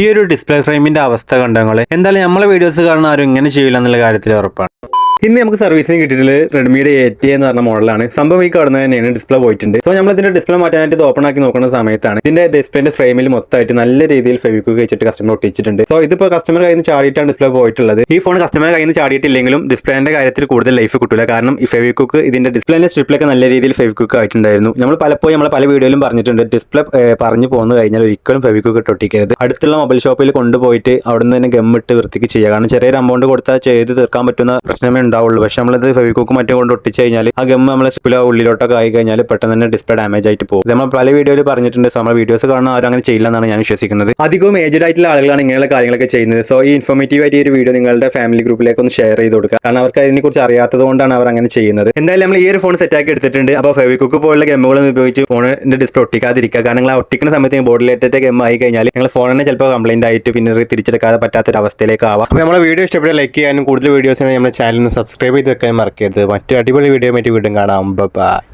ഈ ഒരു ഡിസ്പ്ലേ ഫ്രെയിമിന്റെ അവസ്ഥ കണ്ടങ്ങൾ എന്തായാലും നമ്മളെ വീഡിയോസ് കാണുന്ന ആരും ഇങ്ങനെ ചെയ്യില്ല എന്നുള്ള കാര്യത്തിൽ ഉറപ്പാണ്. ഇന്ന് നമുക്ക് സർവീസിന് കിട്ടിയിട്ടുള്ളത് റെഡ്മിയുടെ 8A എന്ന് പറഞ്ഞ മോഡലാണ്. സംഭവം ഈ കാണുന്ന തന്നെയാണ് ഡിസ്പ്ലേ പോയിട്ടുണ്ട്. സോ നമ്മൾ ഇതിന്റെ ഡിസ്പ്ലേ മാറ്റാനായിട്ട് ഇത് ഓപ്പൺ ആക്കി നോക്കുന്ന സമയത്താണ് ഇതിന്റെ ഡിസ്പ്ലേന്റെ ഫ്രെയിമിൽ മൊത്തമായിട്ട് നല്ല രീതിയിൽ ഫെവിക്വിക്ക് വെച്ചിട്ട് കസ്റ്റമർ ഒട്ടിച്ചിട്ടുണ്ട്. സോ ഇതിപ്പോൾ കസ്റ്റമർ കയ്യിൽ നിന്ന് ചാടിയിട്ടാണ് ഡിസ്പ്ലേ പോയിട്ടുള്ളത്. ഈ ഫോൺ കസ്റ്റമർ കയ്യിൽ നിന്ന് ചാടിയിട്ടില്ലെങ്കിലും ഡിസ്പ്ലേന്റെ കാര്യത്തിൽ കൂടുതൽ ലൈഫ് കിട്ടില്ല. കാരണം ഈ ഫെവിക്വിക്ക് ഇതിന്റെ ഡിസ്പ്ലേന്റെ സ്ട്രിപ്പിലൊക്കെ നല്ല രീതിയിൽ ഫെവിക്വിക്ക് ആയിട്ടുണ്ടായിരുന്നു. നമ്മൾ പലപ്പോഴും പല വീഡിയോയിലും പറഞ്ഞിട്ടുണ്ട്, ഡിസ്പ്ലേ പറഞ്ഞു പോന്നു കഴിഞ്ഞാൽ ഒരിക്കലും ഫെവിക്വിക്ക് ഇട്ട് ഒട്ടിക്കരുത്. അടുത്തുള്ള മൊബൈൽ ഷോപ്പിൽ കൊണ്ടുപോയിട്ട് അവിടെ നിന്ന് തന്നെ ഗമ്മിട്ട് വൃത്തിക്ക് ചെയ്യുക. കാരണം ചെറിയൊരു എമൗണ്ട് കൊടുത്താൽ ചെയ്ത് തീർക്കാൻ പറ്റുന്ന പ്രശ്നമേ ഉണ്ടാവുള്ളൂ. പക്ഷെ നമ്മളിത് ഫെവിക്വിക്ക് മറ്റും കൊണ്ട് ഒട്ടിച്ച് കഴിഞ്ഞാൽ ആ ഗം നമ്മളെ സ്പില ഉള്ളിലോട്ടൊക്കെ ആയി കഴിഞ്ഞാൽ പെട്ടെന്ന് തന്നെ ഡിസ്പ്ലേ ഡാമേജ് ആയിട്ട് പോകും. നമ്മൾ പല വീഡിയോയിൽ പറഞ്ഞിട്ടുണ്ട്. നമ്മൾ വീഡിയോസ് കാണുന്ന ആരും അങ്ങനെ ചെയ്യില്ല എന്നാണ് ഞാൻ വിശ്വസിക്കുന്നത്. അധികവും ഏജ്ഡ് ആയിട്ടുള്ള ആളുകളാണ് ഇങ്ങനെയുള്ള കാര്യങ്ങളൊക്കെ ചെയ്യുന്നത്. സോ ഈ ഇൻഫോർമേറ്റീവ് ആയിട്ട് ഈ ഒരു വീഡിയോ നിങ്ങളുടെ ഫാമിലി ഗ്രൂപ്പിലേക്ക് ഒന്ന് ഷെയർ ചെയ്ത് കൊടുക്കുക. കാരണം അവർക്ക് അതിനെക്കുറിച്ച് അറിയാത്തത് കൊണ്ടാണ് അവർ അങ്ങനെ ചെയ്യുന്നത്. എന്തായാലും നമ്മൾ ഈ ഒരു ഫോൺ സെറ്റാക്കി എടുത്തിട്ടുണ്ട്. അപ്പോൾ ഫെവിക്വിക്ക് പോലുള്ള ഗമ്മുകളൊന്നും ഉപയോഗിച്ച് ഫോണിന്റെ ഡിസ്പ്ലേ ഒട്ടിക്കാതിരിക്കുക. കാരണം നിങ്ങൾ ഒട്ടിക്കുന്ന സമയത്ത് ബോർഡിലേറ്റഡ് ഗം ആയി കഴിഞ്ഞാൽ നിങ്ങൾ ഫോണിനെ ചിലപ്പോൾ കംപ്ലൈന്റ് ആയിട്ട് പിന്നെ തിരിച്ചെടുക്കാതെ പറ്റാത്തൊരു അവസ്ഥയിലേക്ക് ആവാം. അപ്പോൾ നമ്മുടെ വീഡിയോ ഇഷ്ടപ്പെട്ട ലൈക്ക് ചെയ്യാനും കൂടുതൽ വീഡിയോസിന് നമ്മുടെ ചാനലിന് സബ്സ്ക്രൈബ് ചെയ്ത് വെക്കാനും മറക്കരുത്. മറ്റു അടിപൊളി വീഡിയോ വീണ്ടും കാണാം. ബൈ.